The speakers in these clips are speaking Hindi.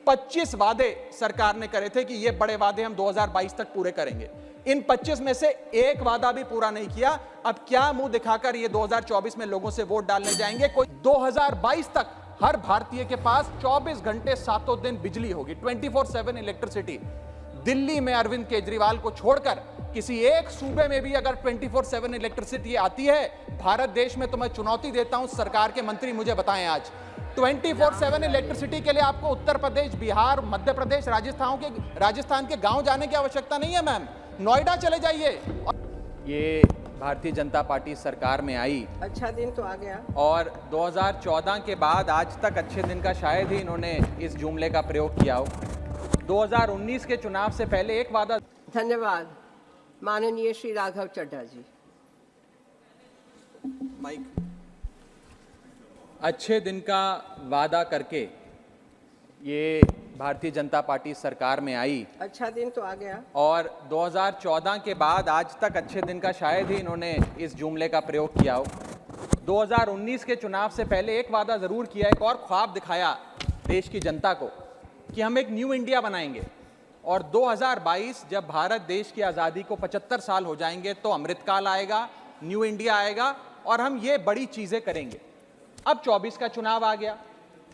25 वादे सरकार ने करे थे कि ये बड़े वादे हम 2022 तक पूरे करेंगे। इन 25 में से एक वादा भी पूरा नहीं किया। अब क्या मुंह दिखाकर ये 2024 में लोगों से वोट डालने जाएंगे? कोई 2022 तक हर भारतीय के पास 24 घंटे सातों दिन बिजली होगी, 24/7 इलेक्ट्रिसिटी। दिल्ली में अरविंद केजरीवाल को छोड़कर किसी एक सूबे में भी अगर 24/7 इलेक्ट्रिसिटी आती है भारत देश में, तो मैं चुनौती देता हूं सरकार के मंत्री मुझे बताएं आज 24/7 इलेक्ट्रिसिटी के लिए आपको उत्तर प्रदेश, बिहार, मध्य प्रदेश, राजस्थान के गांव जाने की आवश्यकता नहीं है मैम, नोएडा चले जाइए। ये भारतीय जनता पार्टी सरकार में आई, अच्छा दिन तो आ गया, और 2014 के बाद आज तक अच्छे दिन का शायद ही इन्होंने इस जुमले का प्रयोग किया हो। 2019 के चुनाव से पहले एक वादा। धन्यवाद। माननीय श्री राघव चड्ढा जी। माइक। अच्छे दिन का वादा करके ये भारतीय जनता पार्टी सरकार में आई, अच्छा दिन तो आ गया, और 2014 के बाद आज तक अच्छे दिन का शायद ही इन्होंने इस जुमले का प्रयोग किया हो। 2019 के चुनाव से पहले एक वादा जरूर किया, एक और ख्वाब दिखाया देश की जनता को कि हम एक न्यू इंडिया बनाएंगे, और 2022 जब भारत देश की आज़ादी को 75 साल हो जाएंगे तो अमृतकाल आएगा, न्यू इंडिया आएगा और हम ये बड़ी चीज़ें करेंगे। अब 24 का चुनाव आ गया,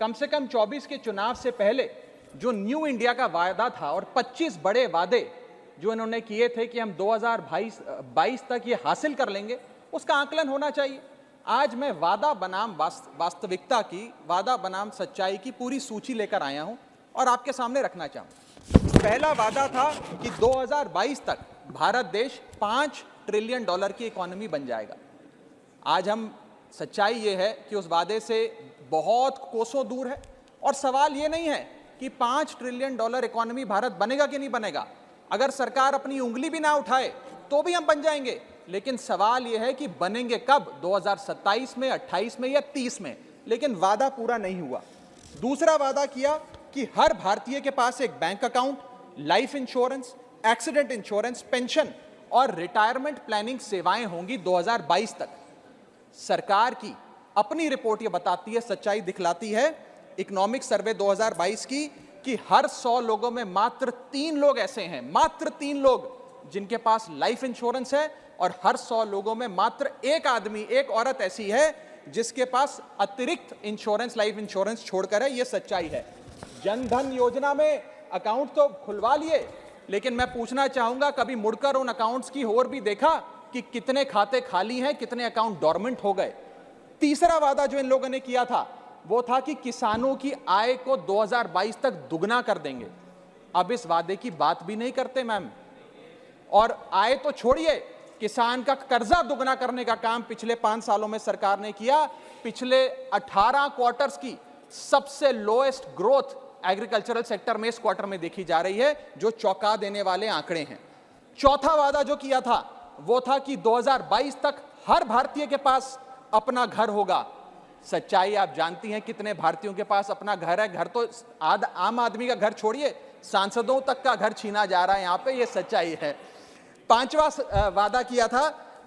कम से कम 24 के चुनाव से पहले जो न्यू इंडिया का वायदा था और 25 बड़े वादे जो इन्होंने किए थे कि हम 2022 तक ये हासिल कर लेंगे, उसका आकलन होना चाहिए। आज मैं वादा बनाम वास्तविकता की, वादा बनाम सच्चाई की पूरी सूची लेकर आया हूं और आपके सामने रखना चाहूँ। पहला वादा था कि 2022 तक भारत देश $5 ट्रिलियन की इकोनॉमी बन जाएगा। आज हम सच्चाई ये है कि उस वादे से बहुत कोसों दूर है, और सवाल ये नहीं है कि $5 ट्रिलियन इकोनॉमी भारत बनेगा कि नहीं बनेगा। अगर सरकार अपनी उंगली भी ना उठाए तो भी हम बन जाएंगे, लेकिन सवाल ये है कि बनेंगे कब, 2027 में, 28 में या 30 में। लेकिन वादा पूरा नहीं हुआ। दूसरा वादा किया कि हर भारतीय के पास एक bank account, life insurance, accident insurance, pension और रिटायरमेंट प्लानिंग सेवाएं होंगी 2022 तक। सरकार की अपनी रिपोर्ट ये बताती है, सच्चाई दिखलाती है, इकोनॉमिक सर्वे 2022 की, कि हर 100 लोगों में मात्र 3 लोग ऐसे हैं, मात्र 3 लोग जिनके पास लाइफ इंश्योरेंस है, और हर 100 लोगों में मात्र एक आदमी, एक औरत ऐसी है जिसके पास अतिरिक्त इंश्योरेंस, लाइफ इंश्योरेंस छोड़कर है। ये सच्चाई है। जनधन योजना में अकाउंट तो खुलवा लिए, लेकिन मैं पूछना चाहूंगा कभी मुड़कर उन अकाउंट्स की ओर भी देखा कि कितने खाते खाली हैं, कितने अकाउंट डोरमेंट हो गए। तीसरा वादा जो इन लोगों ने किया था वो था कि किसानों की आय को 2022 तक दुगना कर देंगे। अब इस वादे की बात भी नहीं करते मैम, और आय तो छोड़िए, किसान का कर्जा दुगना करने का काम पिछले 5 सालों में सरकार ने किया। पिछले 18 क्वार्टर्स की सबसे लोएस्ट ग्रोथ एग्रीकल्चरल सेक्टर में इस क्वार्टर में देखी जा रही है, जो चौंका देने वाले आंकड़े हैं। चौथा वादा जो किया था वो था कि 2022 तक हर भारतीय के पास अपना घर होगा। सच्चाई आप जानती हैं कितने भारतीयों के पास अपना घर है। घर तो आम आदमी का घर छोड़िए, सांसदों तक का घर छीना जा रहा है यहाँ पे, ये सच्चाई है। पांचवा वादा किया था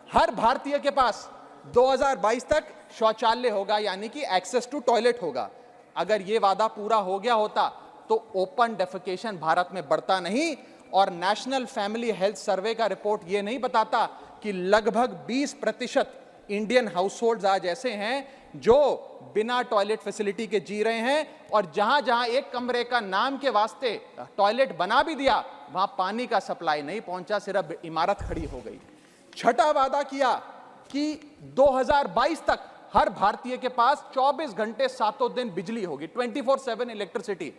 हर भारतीय के पास 2022 तक शौचालय होगा, यानी कि एक्सेस टू टॉयलेट होगा। अगर ये वादा पूरा हो गया होता तो ओपन डेफिकेशन भारत में बढ़ता नहीं, और नेशनल फैमिली हेल्थ सर्वे का रिपोर्ट ये नहीं बताता कि लगभग 20% इंडियन हाउसहोल्ड्स आज ऐसे हैं जो बिना टॉयलेट फैसिलिटी के जी रहे हैं, और जहां जहां एक कमरे का नाम के वास्ते टॉयलेट बना भी दिया वहां पानी का सप्लाई नहीं पहुंचा, सिर्फ इमारत खड़ी हो गई। छठा वादा किया कि 2022 तक हर भारतीय के पास 24 घंटे सातों दिन बिजली होगी, 24/7 इलेक्ट्रिसिटी।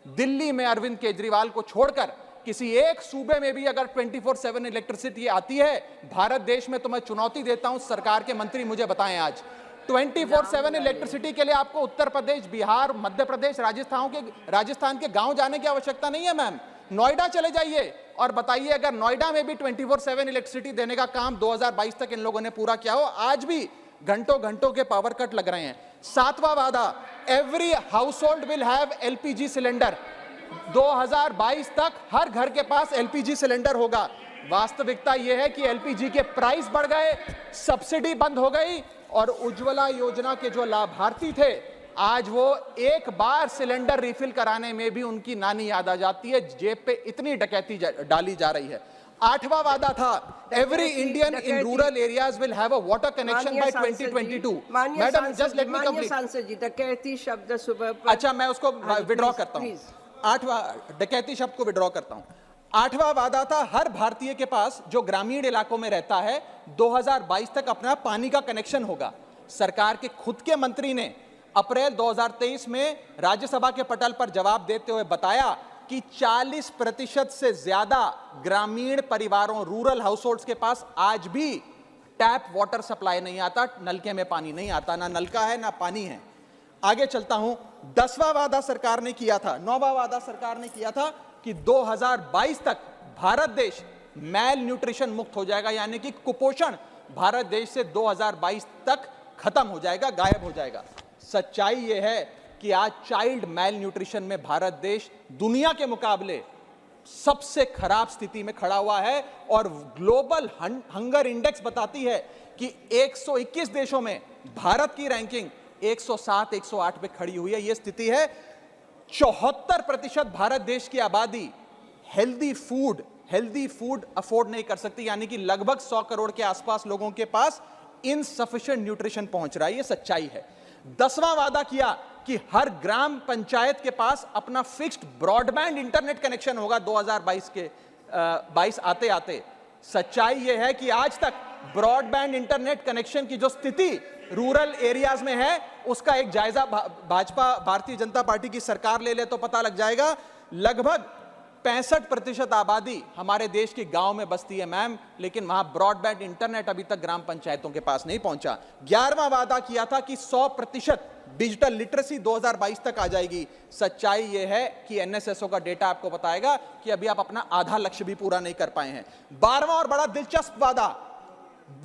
दिल्ली में अरविंद केजरीवाल को छोड़कर किसी एक सूबे में भी अगर 24/7 इलेक्ट्रिसिटी आती है भारत देश में, तो मैं चुनौती देता हूं सरकार के मंत्री मुझे बताएं आज 24/7 इलेक्ट्रिसिटी के लिए आपको उत्तर प्रदेश, बिहार, मध्य प्रदेश, राजस्थान के गांव जाने की आवश्यकता नहीं है मैम, नोएडा चले जाइए और बताइए अगर नोएडा में भी 24/7 इलेक्ट्रिसिटी देने का काम 2022 तक इन लोगों ने पूरा किया हो। आज भी घंटों घंटों के पावर कट लग रहे हैं। सातवां वादा, every household will have LPG cylinder. 2022 तक हर घर के पास एलपीजी सिलेंडर होगा। वास्तविकता यह है कि एलपीजी के प्राइस बढ़ गए, सब्सिडी बंद हो गई, और उज्ज्वला योजना के जो लाभार्थी थे आज वो एक बार सिलेंडर रिफिल कराने में भी उनकी नानी याद आ जाती है। जेब पे इतनी डकैती डाली जा रही है। 8वां वादा था, every Indian in rural areas will have a water connection by 2022। Madam just let me complete. सांसद जी, डकैती शब्द सुबह पर अच्छा, मैं उसको विड्रॉ करता हूं। 8वां डकैती शब्द को विड्रॉ करता हूं। 8वां वादा था, हर भारतीय के पास जो ग्रामीण इलाकों में रहता है 2022 तक अपना पानी का कनेक्शन होगा। सरकार के खुद के मंत्री ने अप्रैल 2023 में राज्यसभा के पटल पर जवाब देते हुए बताया कि 40% से ज्यादा ग्रामीण परिवारों, रूरल हाउसहोल्ड्स के पास आज भी टैप वाटर सप्लाई नहीं आता, नलके में पानी नहीं आता, ना नलका है ना पानी है। आगे चलता हूं। 10वां वादा सरकार ने किया था, 9वां वादा सरकार ने किया था कि 2022 तक भारत देश मैल न्यूट्रिशन मुक्त हो जाएगा, यानी कि कुपोषण भारत देश से 2022 तक खत्म हो जाएगा, गायब हो जाएगा। सच्चाई यह है कि आज चाइल्ड मैल न्यूट्रिशन में भारत देश दुनिया के मुकाबले सबसे खराब स्थिति में खड़ा हुआ है और ग्लोबल हंगर इंडेक्स बताती है कि 121 देशों में भारत की रैंकिंग 107, 108 पे खड़ी हुई है। यह स्थिति है। 74% भारत देश की आबादी हेल्दी फूड अफोर्ड नहीं कर सकती, यानी कि लगभग 100 करोड़ के आसपास लोगों के पास इनसफिशिएंट न्यूट्रिशन पहुंच रहा है। यह सच्चाई है। 10वां वादा किया कि हर ग्राम पंचायत के पास अपना फिक्स्ड ब्रॉडबैंड इंटरनेट कनेक्शन होगा 2022 आते आते। सच्चाई यह है कि आज तक ब्रॉडबैंड इंटरनेट कनेक्शन की जो स्थिति रूरल एरियाज में है उसका एक जायजा भाजपा भारतीय जनता पार्टी की सरकार ले ले तो पता लग जाएगा। लगभग 65% आबादी हमारे देश के गांव में बसती है मैम, लेकिन वहां ब्रॉडबैंड इंटरनेट अभी तक ग्राम पंचायतों के पास नहीं पहुंचा। 11वां वादा किया था कि 100% डिजिटल लिटरेसी 2022 तक आ जाएगी। सच्चाई यह है कि एनएसएसओ का डेटा आपको बताएगा कि अभी आप अपना आधा लक्ष्य भी पूरा नहीं कर पाए हैं। 12वां और बड़ा दिलचस्प वादा,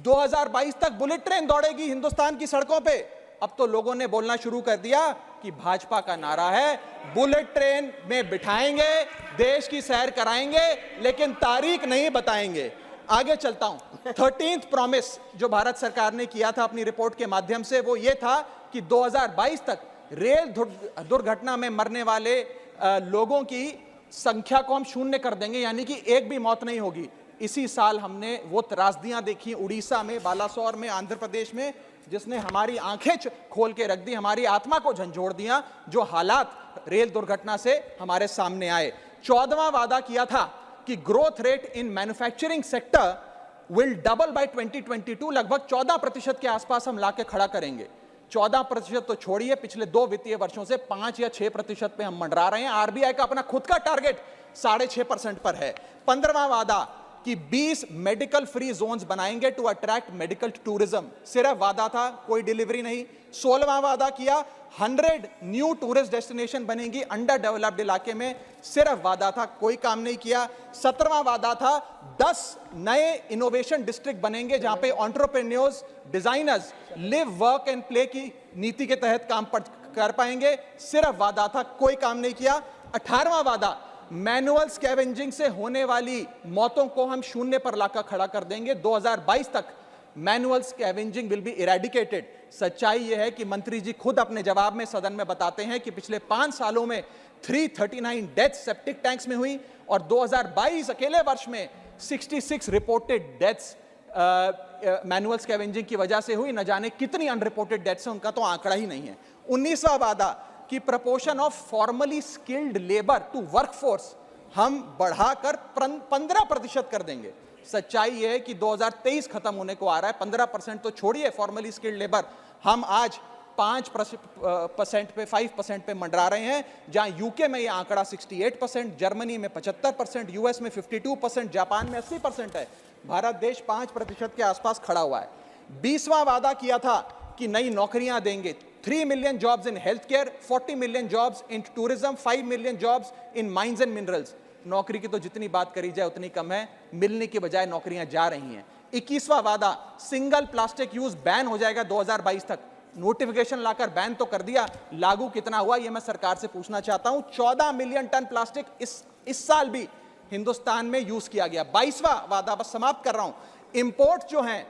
2022 तक बुलेट ट्रेन दौड़ेगी हिंदुस्तान की सड़कों पे। अब तो लोगों ने बोलना शुरू कर दिया कि भाजपा का नारा है बुलेट ट्रेन में बिठाएंगे, देश की सैर कराएंगे, लेकिन तारीख नहीं बताएंगे। आगे चलता हूं। 13th प्रॉमिस जो भारत सरकार ने किया था अपनी रिपोर्ट के माध्यम से, वो ये था कि 2022 तक रेल दुर्घटना में मरने वाले लोगों की संख्या को हम 0 कर देंगे, यानी कि एक भी मौत नहीं होगी। इसी साल हमने वो त्रासदियां देखी उड़ीसा में, बालासोर में, आंध्र प्रदेश में, जिसने हमारी आंखें खोल के रख दी, हमारी आत्मा को झंझोड़ दिया, जो हालात रेल दुर्घटना से हमारे सामने आए। 14वां वादा किया था कि growth rate in manufacturing sector will double by 2022। लगभग 14% के आसपास हम लाके खड़ा करेंगे। 14% तो छोड़िए, पिछले 2 वित्तीय वर्षों से 5 या 6% पे हम मंडरा रहे हैं। आरबीआई का अपना खुद का टारगेट 6.5% पर है। 15वां वादा कि 20 मेडिकल फ्री जोन्स बनाएंगे टू अट्रैक्ट मेडिकल टूरिज्म। सिर्फ वादा था, कोई डिलीवरी नहीं। 16वां वादा किया 100 न्यू टूरिस्ट डेस्टिनेशन बनेंगी अंडर डेवलप्ड इलाके में। सिर्फ वादा था, कोई काम नहीं किया। 17वां वादा था 10 नए इनोवेशन डिस्ट्रिक्ट बनेंगे जहां पे entrepreneurs, designers live work and play की नीति के तहत काम कर पाएंगे। सिर्फ वादा था, कोई काम नहीं किया। 18वां वादा, मैनुअल स्कैवेंजिंग से होने वाली मौतों को हम 0 पर लाकर खड़ा कर देंगे। 2022 तक manual scavenging will be eradicated. सच्चाई यह है कि मंत्री जी खुद अपने जवाब में सदन में बताते हैं कि पिछले 5 सालों में 339 डेथ्स सेप्टिक टैंक्स में हुई और 2022 अकेले वर्ष में 66 रिपोर्टेड डेथ्स मैनुअल स्कैवेंजिंग की वजह से हुई। न जाने कितनी अनरिपोर्टेड डेथ्स हैं, उनका तो आंकड़ा ही नहीं है। 19वां वादा कि proportion of formally skilled labour to workforce हम बढ़ाकर 15% कर देंगे। सच्चाई यह है कि 2023 खत्म होने को आ रहा है, 15% तो छोड़िए फॉर्मली स्किल्ड लेबर, हम आज 5% पे 5% पे मंडरा रहे हैं। जहां यूके में यह आंकड़ा 68%, जर्मनी में 75%, यूएस में 52%, जापान में 80% है। भारत देश 5% के आसपास खड़ा हुआ है। 20वां वादा किया था कि नई नौकरियां देंगे। 3 million jobs in healthcare, 40 million jobs in tourism, 5 million jobs in mines and minerals। नौकरी की तो जितनी बात करी जाए उतनी कम है, मिलने की बजाय नौकरियां जा रही हैं। 21वां वादा, सिंगल प्लास्टिक यूज बैन हो जाएगा 2022 तक। नोटिफिकेशन लाकर बैन तो कर दिया, लागू कितना हुआ यह मैं सरकार से पूछना चाहता हूं। 14 मिलियन टन प्लास्टिक इस साल भी हिंदुस्तान में यूज किया गया। 22वां वादा, बस समाप्त कर रहा हूं, इंपोर्ट जो हैं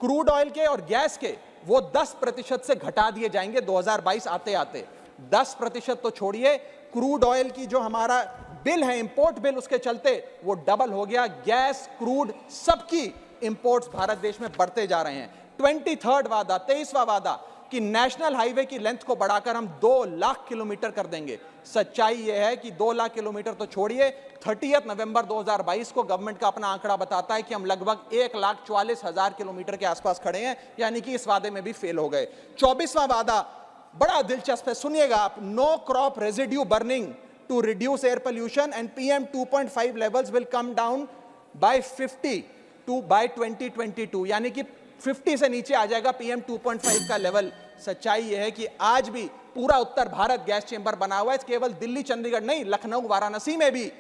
क्रूड ऑयल के और गैस के, वो 10% से घटा दिए जाएंगे 2022 आते आते। 10% तो छोड़िए, क्रूड ऑयल की जो हमारा बिल है, इंपोर्ट बिल, उसके चलते वो डबल हो गया। गैस, क्रूड, सबकी इंपोर्ट्स भारत देश में बढ़ते जा रहे हैं। 23वां वादा, 23वां वादा कि नेशनल हाईवे की लेंथ को बढ़ाकर हम 2 लाख किलोमीटर कर देंगे। सच्चाई यह है कि 2 लाख किलोमीटर तो छोड़िए, 30 नवंबर 2022 को गवर्नमेंट का अपना आंकड़ा बताता है कि हम लगभग 1,44,000 किलोमीटर के आसपास खड़े हैं, यानी कि इस वादे में भी फेल हो गए। 24वां वादा बड़ा दिलचस्प है, सुनिएगा आप। No crop residue burning to reduce air pollution and PM 2.5 levels will come down by 50 by 2022, यानी कि 50 से नीचे आ जाएगा PM 2.5 का लेवल। सच्चाई यह है कि आज भी पूरा उत्तर भारत गैस चेंबर बना हुआ है। केवल दिल्ली, चंडीगढ़ नहीं, लखनऊ, वाराणसी में भी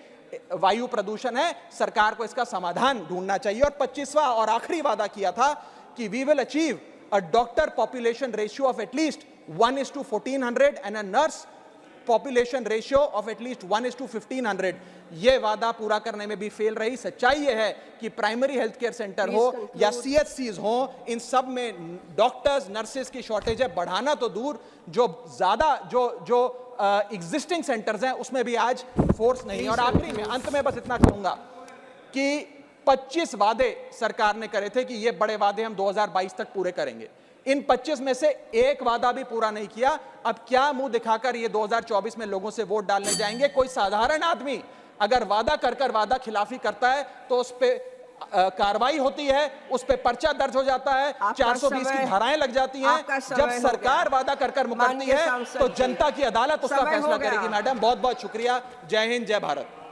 वायु प्रदूषण है। सरकार को इसका समाधान ढूंढना चाहिए। और 25वां और आखिरी वादा किया था कि we will achieve a doctor population ratio of at least 1:1400 and a nurse population ratio of at least 1:1500। यह वादा पूरा करने में भी फेल रही। सच्चाई यह है कि प्राइमरी हेल्थ केयर सेंटर हो या CHCs हो, इन सब में डॉक्टर्स, नर्सेस की शॉर्टेज है। बढ़ाना तो दूर, जो ज्यादा जो एग्जिस्टिंग सेंटर्स हैं उसमें भी आज फोर्स नहीं है। और आखिरी में, अंत में बस इतना कहूंगा कि 25 वादे सरकार ने करे थे कि ये बड़े वादे हम 2022 तक पूरे करेंगे। इन 25 में से एक वादा भी पूरा नहीं किया। अब क्या मुंह दिखाकर ये 2024 में लोगों से वोट डालने जाएंगे? कोई साधारण आदमी अगर वादा कर वादा खिलाफी करता है तो उस पे कार्रवाई होती है, उस पे पर्चा दर्ज हो जाता है, 420 की धाराएं लग जाती हैं। जब सरकार वादा कर मुकरती है तो जनता की अदालत उसका फैसला करेगी। मैडम, बहुत बहुत शुक्रिया। जय हिंद, जय भारत।